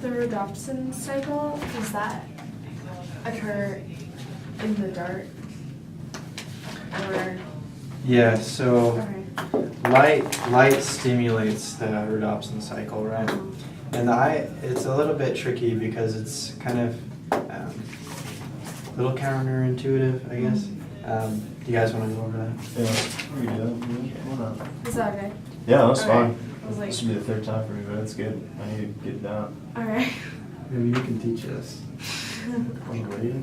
The rhodopsin cycle, does that occur in the dark? Or Yeah, so okay. light stimulates the rhodopsin cycle, right? And it's a little bit tricky because it's kind of a little counterintuitive, I guess. Do you guys want to go over that? Yeah, we can do that. Why not? Is that okay? Yeah, that's Okay. fine. I was like, This will be the third time for me, but that's good. I need to get it down. alright. Maybe you can teach us. I'm great.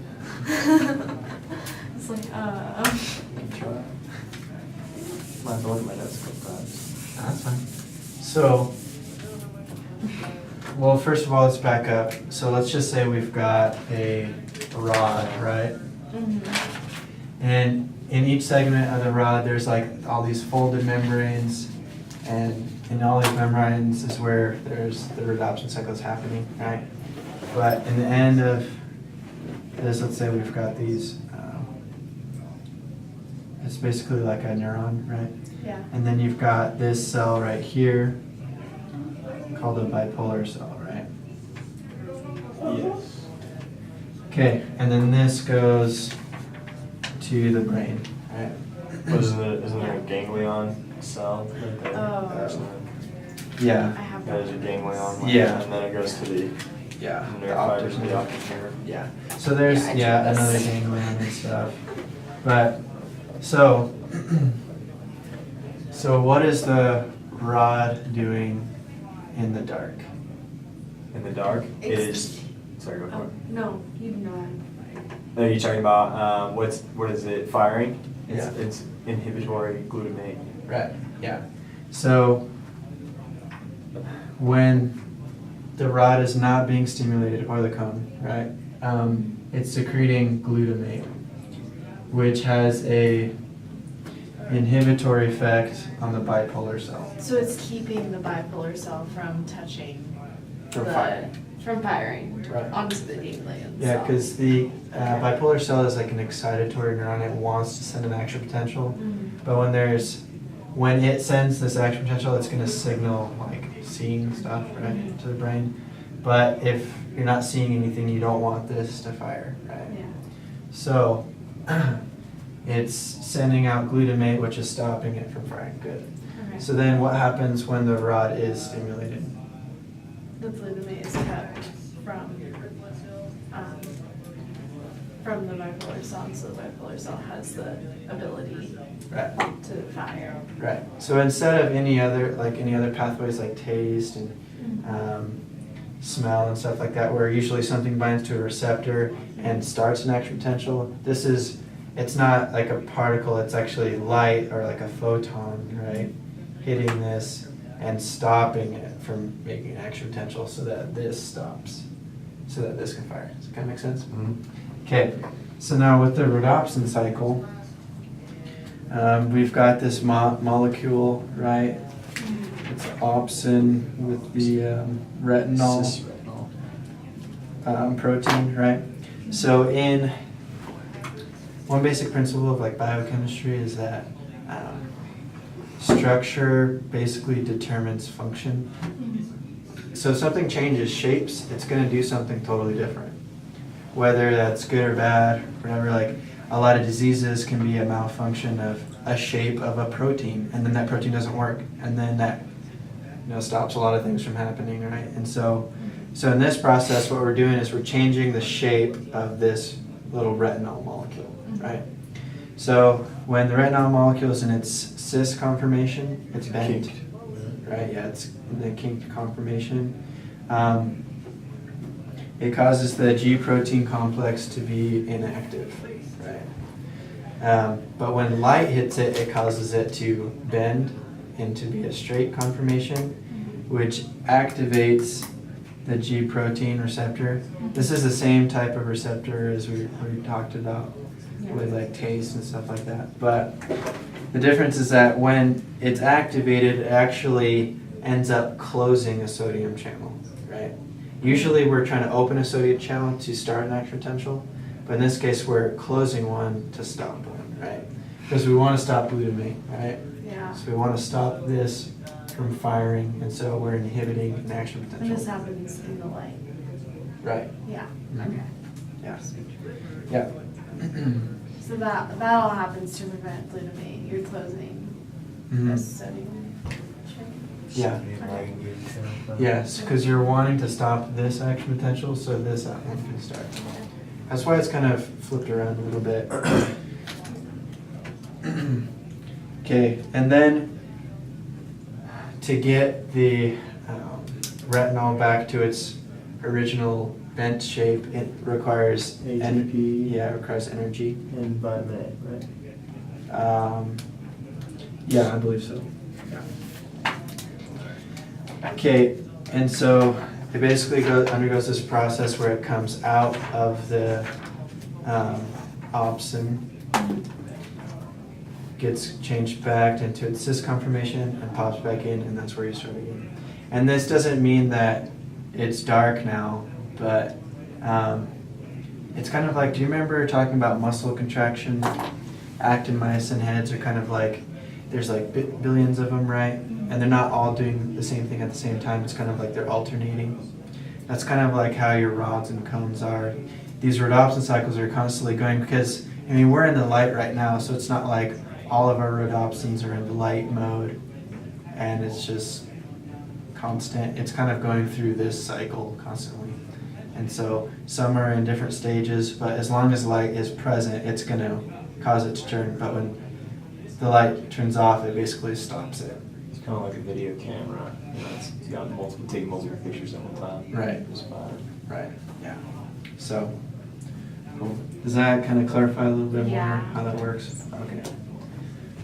It's like, You can try. Might have to look at my notes a couple times. That's fine. So, well, first of all, let's back up. So let's just say we've got a rod, right? And in each segment of the rod, there's like all these folded membranes, and in all these membranes is where there's the rhodopsin cycle is happening, right? But in the end of this, let's say we've got these, it's basically like a neuron, right? Yeah. And then you've got this cell right here called a bipolar cell, right? Yes. Okay, and then this goes to the brain, right? What is it? Isn't there a ganglion cell right there? Oh. I Yeah, have That is a ganglion. Like Yeah. that, and then it goes to the yeah. nerve fibers of the optic nerve. Yeah, so there's, Yeah, I yeah, tried another this. ganglion and stuff. But, so, so what is the rod doing in the dark? In the dark, it It's- is. Sorry, go for Oh, it. no, you know. Are you talking about what is it firing? Yeah. It's inhibitory glutamate. Right, yeah. So, when the rod is not being stimulated, or the cone, right? It's secreting glutamate, which has a inhibitory effect on the bipolar cell. So it's keeping the bipolar cell from touching From the, firing. From firing Right. onto the ganglion Yeah, cell. because the bipolar cell is like an excitatory neuron. It wants to send an action potential, but when it sends this action potential, it's going to signal like seeing stuff, right, to the brain. But if you're not seeing anything, you don't want this to fire, right? Yeah. So it's sending out glutamate, which is stopping it from firing. Good. Okay. So then what happens when the rod is stimulated? The glutamate is kept from the bipolar cell, so the bipolar cell has the ability Right. to fire. Right. So instead of any other pathways like taste and smell and stuff like that, where usually something binds to a receptor and starts an action potential, it's not like a particle, it's actually light or like a photon, right, hitting this and stopping it from making an action potential so that this stops, so that this can fire. Does that kind of make sense? Okay, so now with the rhodopsin cycle, we've got this molecule, right? It's opsin with the retinol protein, right? So in one basic principle of like biochemistry is that structure basically determines function. So if something changes shapes, it's going to do something totally different. Whether that's good or bad, whatever, like a lot of diseases can be a malfunction of a shape of a protein, and then that protein doesn't work, and then that stops a lot of things from happening, right? And so in this process, what we're doing is we're changing the shape of this little retinol molecule, right? So when the retinol molecule is in its cis conformation, it's bent, Kinked. right? Yeah, it's in the kinked conformation. It causes the G protein complex to be inactive, right? But when light hits it, it causes it to bend and to be a straight conformation, which activates the G protein receptor. This is the same type of receptor as we talked about with like taste and stuff like that. But the difference is that when it's activated, it actually ends up closing a sodium channel, right? Usually we're trying to open a sodium channel to start an action potential, but in this case we're closing one to stop one, right? Because we want to stop glutamate, right? Yeah. So we want to stop this from firing, and so we're inhibiting an action And potential. this happens in the light. Right. Yeah, Mhm. okay. Yeah. Yeah. So that all happens to prevent glutamate. You're closing Mhm. the sodium chain. Yeah. Yes, because you're wanting to stop this action potential so this one can start. That's why it's kind of flipped around a little bit. Okay, and then to get the retinol back to its original bent shape, it requires ATP. Yeah, it requires energy. And vitamin A, right? Yeah, I believe so. Yeah. Okay, and so it basically undergoes this process where it comes out of the opsin, gets changed back into its cis conformation and pops back in, and that's where you start again. And this doesn't mean that it's dark now, but it's kind of like, do you remember talking about muscle contraction? Actin myosin heads are kind of like, there's like billions of them, right? And they're not all doing the same thing at the same time. It's kind of like they're alternating. That's kind of like how your rods and cones are. These rhodopsin cycles are constantly going because, I mean, we're in the light right now, so it's not like all of our rhodopsins are in the light mode and it's just constant. It's kind of going through this cycle constantly. And so some are in different stages, but as long as light is present, it's going to cause it to turn. But when the light turns off, it basically stops it. It's kind of like a video camera. You know, it's got taking multiple pictures at one time. Right. It's fine. Right, yeah. So, cool. Does that kind of clarify a little bit more Yeah. how that works? Okay.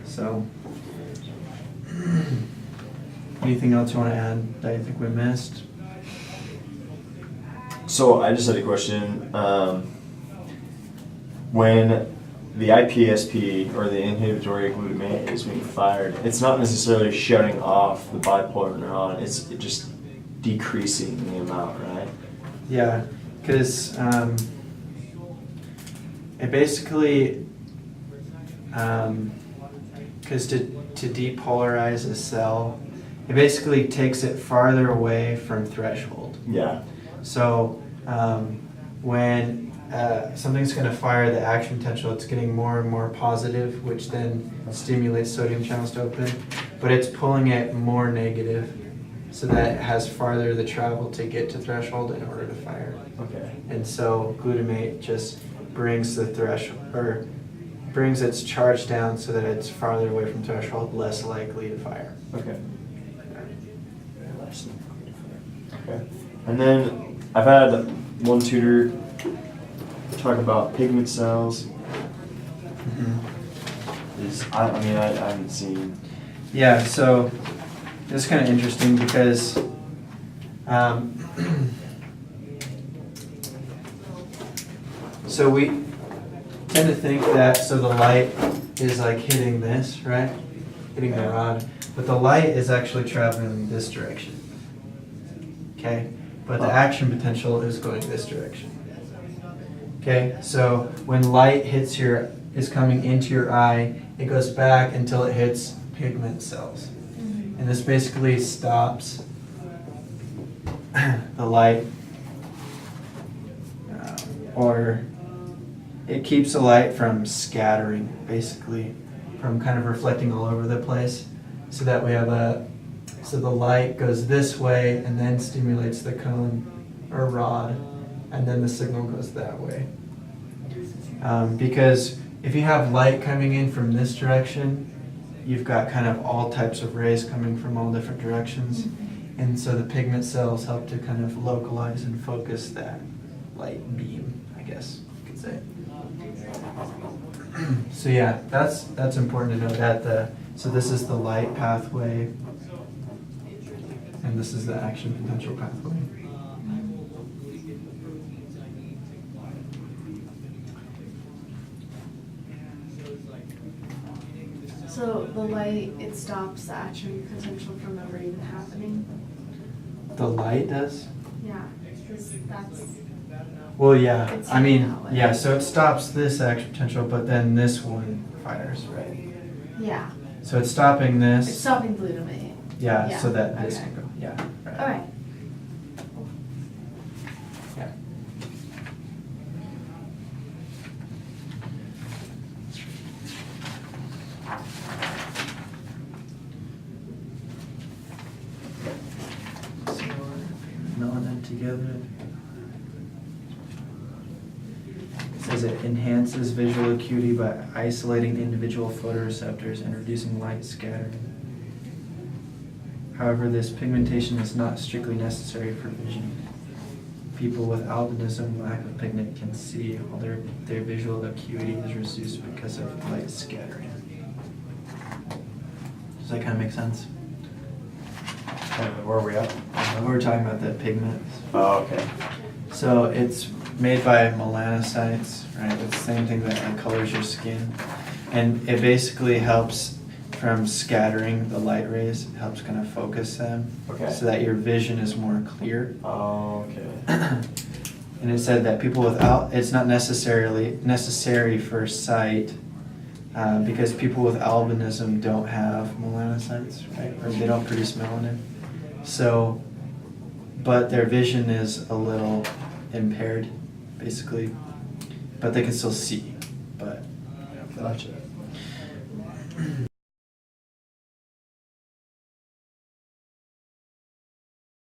So, anything else you want to add that you think we missed? So I just had a question. When the IPSP or the inhibitory glutamate is being fired, it's not necessarily shutting off the bipolar neuron. It's just decreasing the amount, right? Yeah, because it basically, because to depolarize a cell, it basically takes it farther away from threshold. Yeah. So when something's going to fire the action potential, it's getting more and more positive, which then stimulates sodium channels to open, but it's pulling it more negative so that it has farther the travel to get to threshold in order to fire. Okay. And so glutamate just brings the threshold, or brings its charge down so that it's farther away from threshold, less likely to fire. Okay. Okay. And then I've had one tutor talk about pigment cells. I haven't seen. Yeah, so this is kind of interesting because so we tend to think that, so the light is like hitting this, right? Hitting the rod, but the light is actually traveling this direction. Okay, but the action potential is going this direction. Okay, so when light hits is coming into your eye, it goes back until it hits pigment cells. And this basically stops the light, or it keeps the light from scattering, basically, from kind of reflecting all over the place, so that we have so the light goes this way and then stimulates the cone or rod, and then the signal goes that way. Because if you have light coming in from this direction, you've got kind of all types of rays coming from all different directions. And so the pigment cells help to kind of localize and focus that light beam, I guess you could say. So yeah, that's important to note that so this is the light pathway, and this is the action potential pathway. So the light, it stops the action potential from ever even happening? The light does? Yeah, 'cause that's, Well, yeah, It's I mean, that way. yeah, so it stops this action potential, but then this one fires, right? yeah, So it's stopping it's this, stopping glutamate. yeah, so that this okay. can go, yeah, right. All right. Yeah. together. It says it enhances visual acuity by isolating individual photoreceptors and reducing light scattering. However, this pigmentation is not strictly necessary for vision. People with albinism, lack of pigment, can see, while their visual acuity is reduced because of light scattering. Does that kind of make sense? Where are we at? We're talking about the pigments. Oh, okay. So it's made by melanocytes, right? It's the same thing that like, colors your skin. And it basically helps from scattering the light rays. It helps kind of focus them. Okay. So that your vision is more clear. Oh, okay. And it said that people without, it's not necessarily necessary for sight because people with albinism don't have melanocytes, right? Or they don't produce melanin. So, but their vision is a little impaired, basically. But they can still see. But Gotcha.